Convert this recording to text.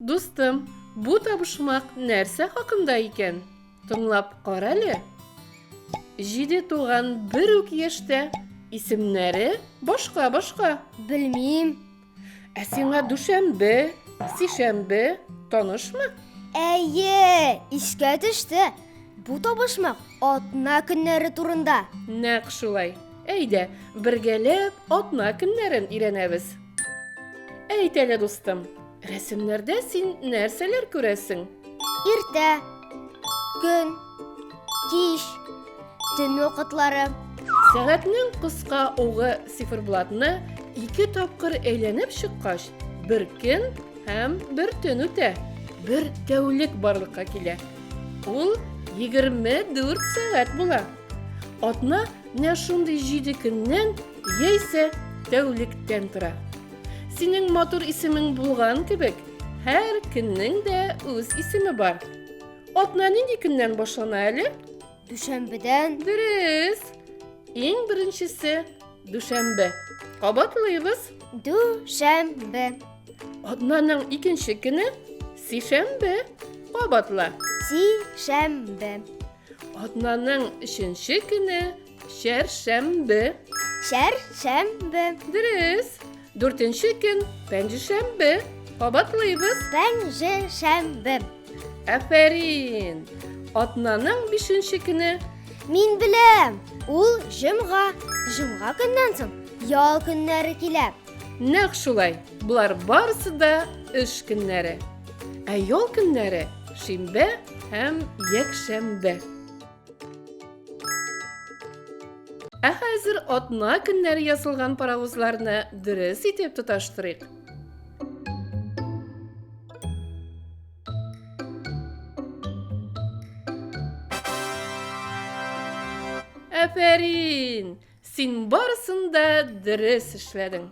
Dostum, bu табышмак нәрсә хакында икән? Тыңлап карале. Җиде туган бер үк яшьтә, исемнәре башка-башка. Белмим. Ә сиңа дүшәмбе, сишәмбе танышмы? Әйе, искә төште. Бу табышмак атна көннәре турында. Нәкъ шулай. Әйдә, бергәләп атна көннәрен өйрәнәбез. Әйт әле, дустым, рәсемнәрдә син нәрсәләр күрәсең? Иртә, көн, кич, төн вакытлары. Сәгатьнең кыска угы циферблатны 2 тапкыр әйләнеп чыккач, бер көн һәм бер төн үтә. Бер тәүлек барлыкка килә. Ул 24 сәгать була. Атна менә шундый 7 көннән яисә тәүлектән тора. Синең матур исемең булган кебек, һәр көннең дә үз исеме бар. Атна нинди көннән башлана әле? Дүшәмбедән. Дөрес. Иң беренчесе дүшәмбе. Кабатлыйбыз. Дүшәмбе. Атнаның икенче көне сишәмбе. Кабатла. Сишәмбе. Атнаның өченче көне чәршәмбе. Чәршәмбе. Дөрес. Дүртенче көн пәнҗешәмбе. Кабатлыйбыз. Пәнҗешәмбе. Афәрин. Атнаның бишенче көне Мин беләм. Ул җомга. Җомга көннән соң ял көннәре килә. нәкъ шулай. Булар барысы да эш көннәре. Ә ял көннәре шимбә һәм якшәмбе. Ә хәзер атна көннәре язылган паравозларны дөрес итеп тоташтырыйк. Афәрин! Син барысын да дөрес эшләдең.